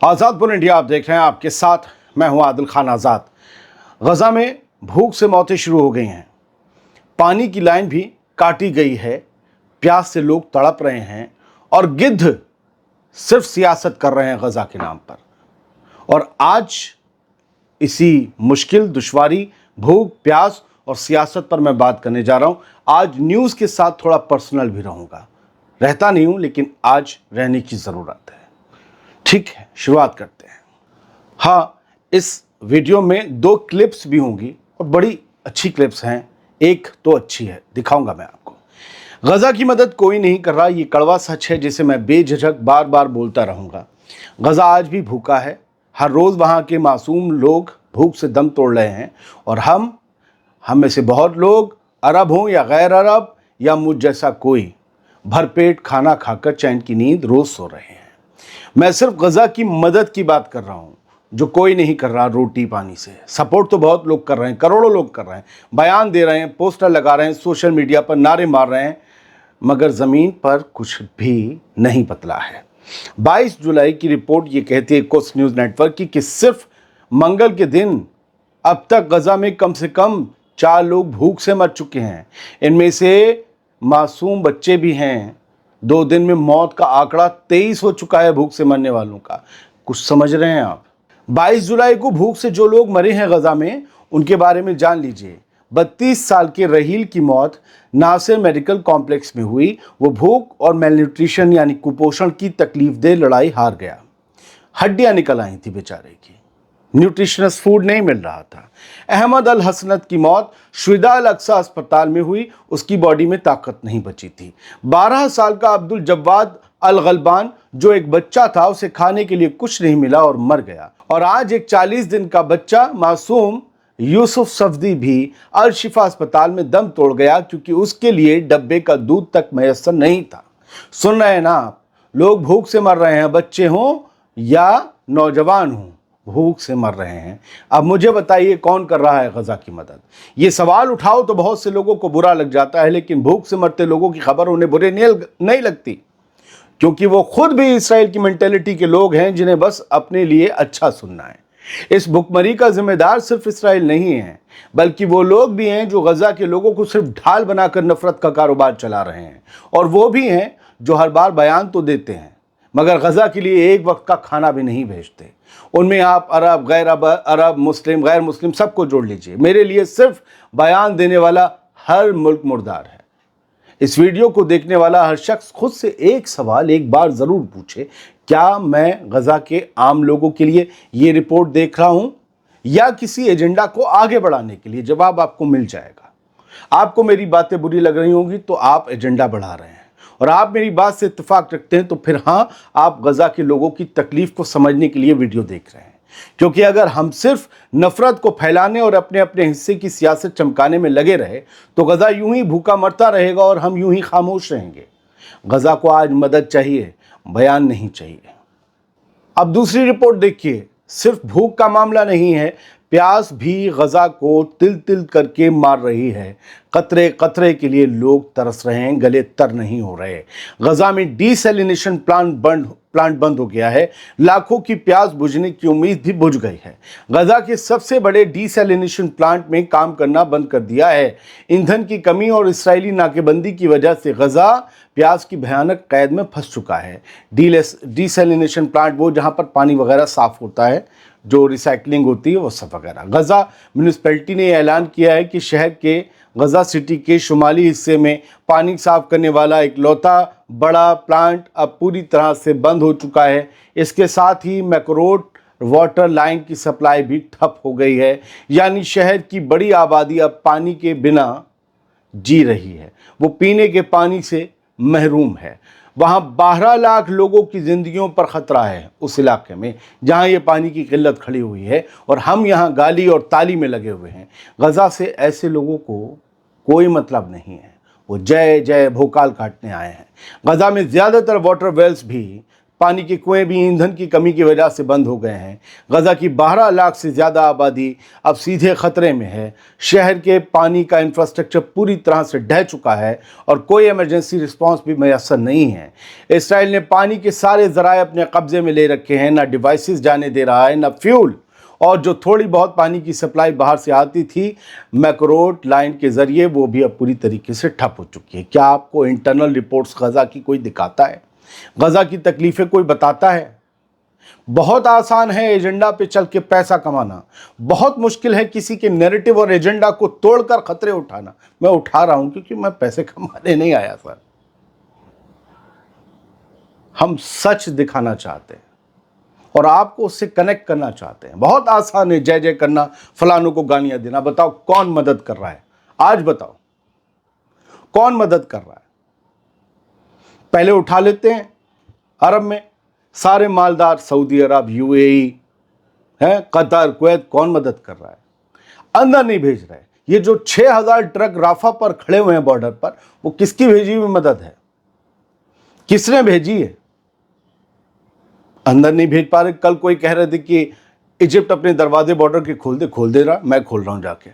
Azadpur India आप देख रहे हैं, आपके साथ मैं हूं आदिल खान आज़ाद। गज़ा में भूख से मौतें शुरू हो गई हैं, पानी की लाइन भी काटी गई है, प्यास से लोग तड़प रहे हैं और गिद्ध सिर्फ सियासत कर रहे हैं गज़ा के नाम पर। और आज इसी मुश्किल, दुश्वारी, भूख, प्यास और सियासत पर मैं बात करने जा रहा हूं। आज न्यूज़ के साथ थोड़ा पर्सनल भी रहूँगा, रहता नहीं हूं लेकिन आज रहने की ज़रूरत है। ठीक है, शुरुआत करते हैं। हाँ, इस वीडियो में 2 क्लिप्स भी होंगी और बड़ी अच्छी क्लिप्स हैं। एक तो अच्छी है, दिखाऊंगा मैं आपको। गज़ा की मदद कोई नहीं कर रहा, ये कड़वा सच है जिसे मैं बेझिझक बार बार बोलता रहूँगा। गज़ा आज भी भूखा है, हर रोज़ वहाँ के मासूम लोग भूख से दम तोड़ रहे हैं और हम में से बहुत लोग, अरब हों या गैर अरब या मुझ जैसा कोई, भरपेट खाना खाकर चैन की नींद रोज़ सो रहे हैं। मैं सिर्फ गज़ा की मदद की बात कर रहा हूँ, जो कोई नहीं कर रहा रोटी पानी से। सपोर्ट तो बहुत लोग कर रहे हैं, करोड़ों लोग कर रहे हैं, बयान दे रहे हैं, पोस्टर लगा रहे हैं, सोशल मीडिया पर नारे मार रहे हैं, मगर ज़मीन पर कुछ भी नहीं बदला है। 22 जुलाई की रिपोर्ट ये कहती है कोस न्यूज़ नेटवर्क की कि सिर्फ मंगल के दिन अब तक गज़ा में कम से कम 4 लोग भूख से मर चुके हैं। इनमें से मासूम बच्चे भी हैं। 2 दिन में मौत का आंकड़ा 23 हो चुका है भूख से मरने वालों का। कुछ समझ रहे हैं आप? 22 जुलाई को भूख से जो लोग मरे हैं गज़ा में, उनके बारे में जान लीजिए। 32 साल के रहील की मौत नासिर मेडिकल कॉम्प्लेक्स में हुई। वो भूख और मेलन्यूट्रिशन यानी कुपोषण की तकलीफदेह लड़ाई हार गया। हड्डियां निकल आई थी बेचारे की, न्यूट्रिशनस फूड नहीं मिल रहा था। अहमद अल हसनत की मौत शुहदा अल अक्सा अस्पताल में हुई, उसकी बॉडी में ताकत नहीं बची थी। 12 साल का अब्दुल जवाद अल गलबान, जो एक बच्चा था, उसे खाने के लिए कुछ नहीं मिला और मर गया। और आज एक 40 दिन का बच्चा मासूम यूसुफ सफदी भी अल शिफा अस्पताल में दम तोड़ गया क्योंकि उसके लिए डब्बे का दूध तक मैसर नहीं था। सुन रहे हैं ना आप? लोग भूख से मर रहे हैं, बच्चे हों या नौजवान हों, भूख से मर रहे हैं। अब मुझे बताइए कौन कर रहा है गज़ा की मदद? ये सवाल उठाओ तो बहुत से लोगों को बुरा लग जाता है, लेकिन भूख से मरते लोगों की खबर उन्हें बुरे नहीं लगती, क्योंकि वो खुद भी इसराइल की मेंटेलिटी के लोग हैं जिन्हें बस अपने लिए अच्छा सुनना है। इस भुखमरी का जिम्मेदार सिर्फ इसराइल नहीं है, बल्कि वो लोग भी हैं जो गज़ा के लोगों को सिर्फ ढाल बनाकर नफरत का कारोबार चला रहे हैं। और वो भी हैं जो हर बार बयान तो देते हैं मगर गज़ा के लिए एक वक्त का खाना भी नहीं भेजते। उनमें आप अरब, गैर अरब, मुस्लिम, गैर मुस्लिम सबको जोड़ लीजिए। मेरे लिए सिर्फ बयान देने वाला हर मुल्क मुर्दार है। इस वीडियो को देखने वाला हर शख्स खुद से एक सवाल एक बार ज़रूर पूछे, क्या मैं गज़ा के आम लोगों के लिए ये रिपोर्ट देख रहा हूँ या किसी एजेंडा को आगे बढ़ाने के लिए? जवाब आपको मिल जाएगा। आपको मेरी बातें बुरी लग रही होंगी तो आप एजेंडा बढ़ा रहे हैं, और आप मेरी बात से इत्तेफाक रखते हैं तो फिर हाँ, आप गज़ा के लोगों की तकलीफ को समझने के लिए वीडियो देख रहे हैं। क्योंकि अगर हम सिर्फ नफरत को फैलाने और अपने अपने हिस्से की सियासत चमकाने में लगे रहे तो गज़ा यूं ही भूखा मरता रहेगा और हम यूं ही खामोश रहेंगे। गज़ा को आज मदद चाहिए, बयान नहीं चाहिए। अब दूसरी रिपोर्ट देखिए। सिर्फ भूख का मामला नहीं है, प्यास भी गज़ा को तिल तिल करके मार रही है। कतरे कतरे के लिए लोग तरस रहे हैं, गले तर नहीं हो रहे। गज़ा में डीसैलिनेशन प्लांट बंद हो गया है। लाखों की प्यास बुझने की उम्मीद भी बुझ गई है। गज़ा के सबसे बड़े डीसैलिनेशन प्लांट में काम करना बंद कर दिया है। ईंधन की कमी और इसराइली नाकेबंदी की वजह से गज़ा प्यास की भयानक कैद में फंस चुका है। डीसैलिनेशन प्लांट वो जहाँ पर पानी वगैरह साफ़ होता है, जो रिसाइकलिंग होती है वो सब वगैरह। गज़ा म्यूनिसिपैलिटी ने ऐलान किया है कि शहर के गज़ा सिटी के शुमाली हिस्से में पानी साफ करने वाला इकलौता बड़ा प्लांट अब पूरी तरह से बंद हो चुका है। इसके साथ ही मैकरोड वाटर लाइन की सप्लाई भी ठप हो गई है, यानी शहर की बड़ी आबादी अब पानी के बिना जी रही है। वो पीने के पानी से महरूम है। वहाँ 12 लाख लोगों की ज़िंदगियों पर ख़तरा है उस इलाके में जहाँ ये पानी की किल्लत खड़ी हुई है, और हम यहाँ गाली और ताली में लगे हुए हैं। गज़ा से ऐसे लोगों को कोई मतलब नहीं है, वो जय जय भोकाल काटने आए हैं। गज़ा में ज़्यादातर वाटर वेल्स भी पानी के कुएं भी ईंधन की कमी की वजह से बंद हो गए हैं। गजा की 12 लाख से ज़्यादा आबादी अब सीधे खतरे में है। शहर के पानी का इंफ्रास्ट्रक्चर पूरी तरह से ढह चुका है और कोई इमरजेंसी रिस्पांस भी मैसर नहीं है। इसराइल ने पानी के सारे ज़राए अपने कब्जे में ले रखे हैं, ना डिवाइसेस जाने दे रहा है, ना फ्यूल, और जो थोड़ी बहुत पानी की सप्लाई बाहर से आती थी मैकरोट लाइन के ज़रिए, वो भी अब पूरी तरीके से ठप हो चुकी है। क्या आपको इंटरनल रिपोर्ट्स गजा की कोई दिखाता है? गजा की तकलीफ़ें कोई बताता है? बहुत आसान है एजेंडा पे चल के पैसा कमाना, बहुत मुश्किल है किसी के नैरेटिव और एजेंडा को तोड़कर खतरे उठाना। मैं उठा रहा हूं क्योंकि मैं पैसे कमाने नहीं आया सर। हम सच दिखाना चाहते हैं और आपको उससे कनेक्ट करना चाहते हैं। बहुत आसान है जय जय करना, फलानों को गालियां देना। बताओ कौन मदद कर रहा है? आज बताओ कौन मदद कर रहा है? पहले उठा लेते हैं अरब में सारे मालदार, सऊदी अरब, यूएई है, कतर, कुवैत, कौन मदद कर रहा है? अंदर नहीं भेज रहे। ये जो 6000 ट्रक राफा पर खड़े हुए हैं बॉर्डर पर, वो किसकी भेजी हुई मदद है? किसने भेजी है? अंदर नहीं भेज पा रहे। कल कोई कह रहे थे कि इजिप्ट अपने दरवाजे बॉर्डर के खोल दे रहा। मैं खोल रहा हूं जाके।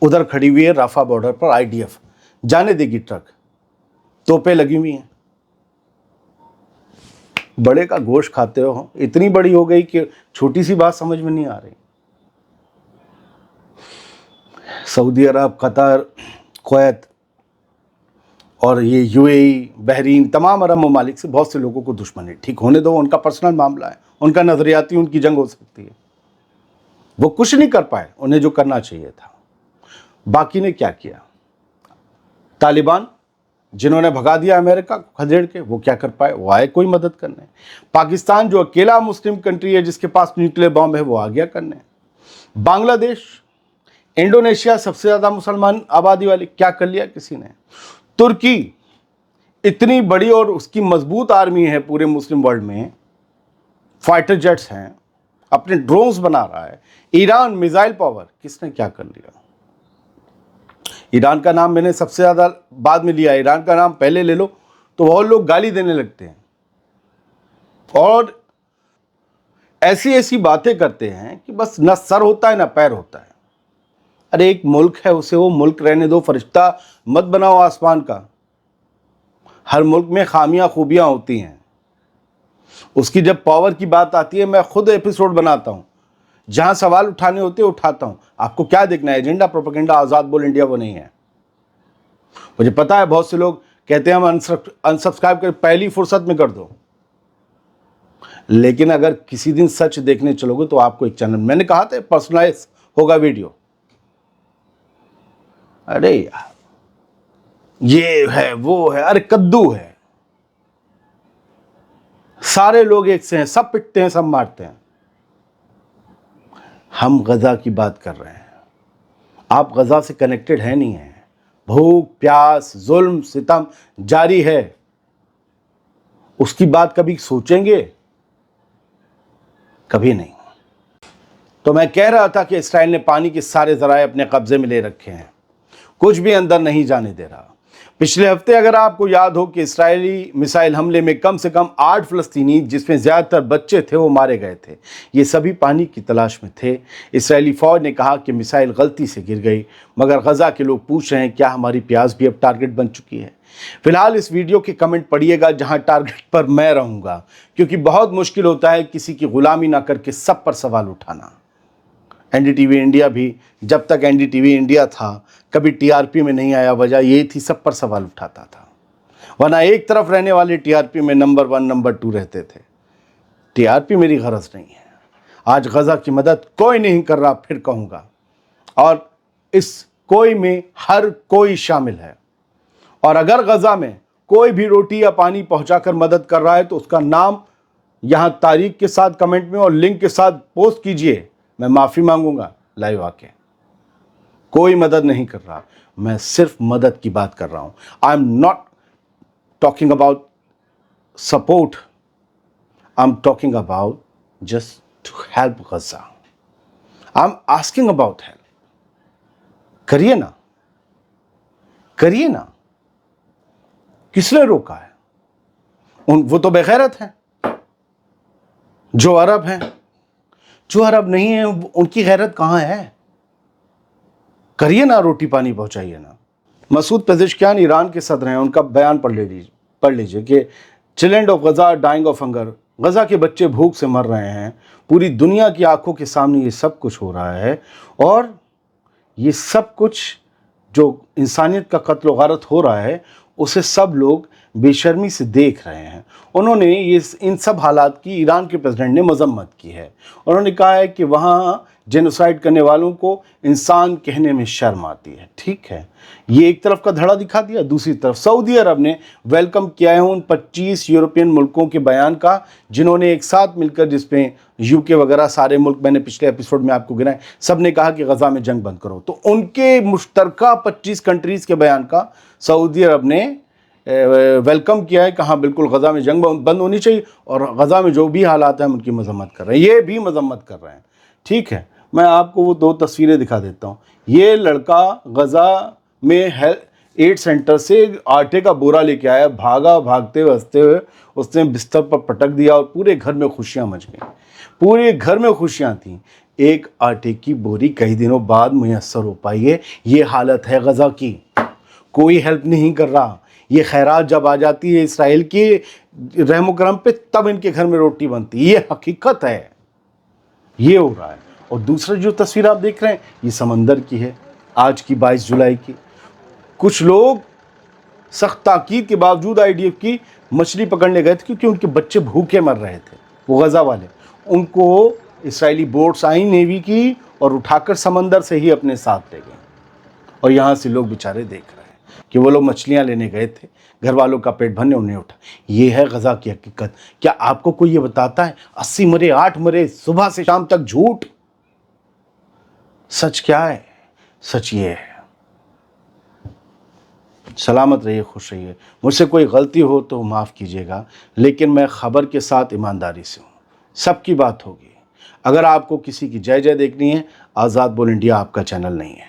उधर खड़ी हुई है राफा बॉर्डर पर आईडीएफ, जाने देगी ट्रक, तोपें लगी हुई हैं। बड़े का गोश्त खाते हो, इतनी बड़ी हो गई कि छोटी सी बात समझ में नहीं आ रही। सऊदी अरब, कतर, कुवैत और ये यूएई, बहरीन, तमाम अरब ममालिक से बहुत से लोगों को दुश्मनी। ठीक होने दो, उनका पर्सनल मामला है, उनका नजरियाती उनकी जंग हो सकती है। वो कुछ नहीं कर पाए उन्हें जो करना चाहिए था। बाकी ने क्या किया? तालिबान जिन्होंने भगा दिया अमेरिका को खदेड़ के, वो क्या कर पाए? वो आए कोई मदद करने। पाकिस्तान जो अकेला मुस्लिम कंट्री है जिसके पास न्यूक्लियर बॉम्ब है, वो आ गया करने। बांग्लादेश, इंडोनेशिया, सबसे ज़्यादा मुसलमान आबादी वाली, क्या कर लिया किसी ने? तुर्की, इतनी बड़ी और उसकी मजबूत आर्मी है पूरे मुस्लिम वर्ल्ड में, फाइटर जेट्स हैं, अपने ड्रोन्स बना रहा है। ईरान, मिसाइल पावर, किसने क्या कर लिया? ईरान का नाम मैंने सबसे ज़्यादा बाद में लिया। ईरान का नाम पहले ले लो तो बहुत लोग गाली देने लगते हैं और ऐसी ऐसी बातें करते हैं कि बस न सर होता है ना पैर होता है। अरे एक मुल्क है, उसे वो मुल्क रहने दो। फरिश्ता मत बनाओ आसमान का। हर मुल्क में खामियां खूबियां होती हैं। उसकी जब पावर की बात आती है, मैं खुद एपिसोड बनाता हूं, जहां सवाल उठाने होते उठाता हूं। आपको क्या देखना है? एजेंडा, प्रोपेगेंडा, आज़ाद बोल इंडिया वो नहीं है। मुझे पता है बहुत से लोग कहते हैं हम अनसब्सक्राइब कर, पहली फुर्सत में कर दो। लेकिन अगर किसी दिन सच देखने चलोगे तो आपको एक चैनल, मैंने कहा था पर्सनलाइज होगा वीडियो। अरे यार ये है वो है, अरे कद्दू है। सारे लोग एक से हैं, सब पिटते हैं, सब मारते हैं। हम गजा की बात कर रहे हैं। आप गजा से कनेक्टेड है नहीं है। भूख, प्यास, जुल्म, सितम जारी है। उसकी बात कभी सोचेंगे? कभी नहीं। तो मैं कह रहा था कि इसराइल ने पानी के सारे ज़राए अपने कब्जे में ले रखे हैं, कुछ भी अंदर नहीं जाने दे रहा। पिछले हफ्ते अगर आपको याद हो कि इस्राएली मिसाइल हमले में कम से कम 8 फ़लस्तीनी, जिसमें ज़्यादातर बच्चे थे, वो मारे गए थे। ये सभी पानी की तलाश में थे। इस्राएली फ़ौज ने कहा कि मिसाइल गलती से गिर गई, मगर गजा के लोग पूछ रहे हैं क्या हमारी प्यास भी अब टारगेट बन चुकी है? फिलहाल इस वीडियो के कमेंट पढ़िएगा जहां टारगेट पर मैं रहूंगा, क्योंकि बहुत मुश्किल होता है किसी की गुलामी ना करके सब पर सवाल उठाना। एनडीटीवी इंडिया भी जब तक एनडीटीवी इंडिया था कभी टीआरपी में नहीं आया। वजह ये थी सब पर सवाल उठाता था, वरना एक तरफ रहने वाले टीआरपी में नंबर 1 नंबर 2 रहते थे। टीआरपी मेरी गरज नहीं है। आज गजा की मदद कोई नहीं कर रहा, फिर कहूँगा, और इस कोई में हर कोई शामिल है। और अगर गजा में कोई भी रोटी या पानी पहुंचाकर मदद कर रहा है तो उसका नाम यहाँ तारीख के साथ कमेंट में और लिंक के साथ पोस्ट कीजिए। मैं माफ़ी मांगूंगा लाइव आके। कोई मदद नहीं कर रहा, मैं सिर्फ मदद की बात कर रहा हूं। I am not talking about support, I am talking about just to help Gaza. I am asking about help. करिए ना, करिए ना। किसने रोका है? वो तो बेगैरत हैं, जो अरब हैं, जो अरब नहीं हैं, उनकी गैरत कहाँ है? करिए ना, रोटी पानी पहुंचाइए ना। मसूद पेज़ेश्कियान ईरान के सदर हैं, उनका बयान पढ़ लीजिए कि children of Gaza dying of hunger, Gaza के बच्चे भूख से मर रहे हैं, पूरी दुनिया की आंखों के सामने ये सब कुछ हो रहा है, और ये सब कुछ जो इंसानियत का कत्ल गारत हो रहा है उसे सब लोग बेशर्मी से देख रहे हैं। उन्होंने इन सब हालात की ईरान के प्रेसिडेंट ने मजम्मत की है। उन्होंने कहा है कि वहाँ जेनोसाइड करने वालों को इंसान कहने में शर्म आती है। ठीक है, ये एक तरफ का धड़ा दिखा दिया। दूसरी तरफ सऊदी अरब ने वेलकम किया है उन 25 यूरोपियन मुल्कों के बयान का जिन्होंने एक साथ मिलकर, जिसमें यूके वगैरह सारे मुल्क, मैंने पिछले एपिसोड में आपको गिनाए, सब ने कहा कि गजा में जंग बंद करो। तो उनके मुश्तरका 25 कंट्रीज़ के बयान का सऊदी अरब ने वेलकम किया है। कहा बिल्कुल गजा में जंग बंद होनी चाहिए, और गजा में जो भी हालात हैं हम उनकी मजम्मत कर रहे हैं, ये भी मजम्मत कर रहे हैं। ठीक है, मैं आपको वो 2 तस्वीरें दिखा देता हूँ। ये लड़का गजा में एड सेंटर से आटे का बोरा लेके आया, भागा, भागते हुए हंसते हुए उसने बिस्तर पर पटक दिया और पूरे घर में खुशियाँ मच गई। पूरे घर में खुशियाँ थीं। एक आटे की बोरी कई दिनों बाद मुयस्सर हो पाई है। ये हालत है गजा की, कोई हेल्प नहीं कर रहा। ये खैरात जब आ जाती है इसराइल की रहमो करम पे, तब इनके घर में रोटी बनती है। ये हकीकत है, ये हो रहा है। और दूसरा जो तस्वीर आप देख रहे हैं, ये समंदर की है, आज की 22 जुलाई की। कुछ लोग सख्त ताकीद के बावजूद IDF की मछली पकड़ने गए थे क्योंकि उनके बच्चे भूखे मर रहे थे। वो गजा वाले, उनको इसराइली बोट्स आई नेवी की और उठाकर समंदर से ही अपने साथ ले गए। और यहाँ से लोग बेचारे देख रहे हैं कि वो लोग मछलियाँ लेने गए थे, घर वालों का पेट भरने उन्हें उठा। ये है गजा की हकीकत। क्या आपको कोई ये बताता है 80 मरे, 8 मरे, सुबह से शाम तक झूठ? सच क्या है? सच ये है। सलामत रहिए, खुश रहिए। मुझसे कोई गलती हो तो माफ़ कीजिएगा, लेकिन मैं खबर के साथ ईमानदारी से हूँ। सबकी बात होगी। अगर आपको किसी की जय जय देखनी है, आज़ाद बोल इंडिया आपका चैनल नहीं है।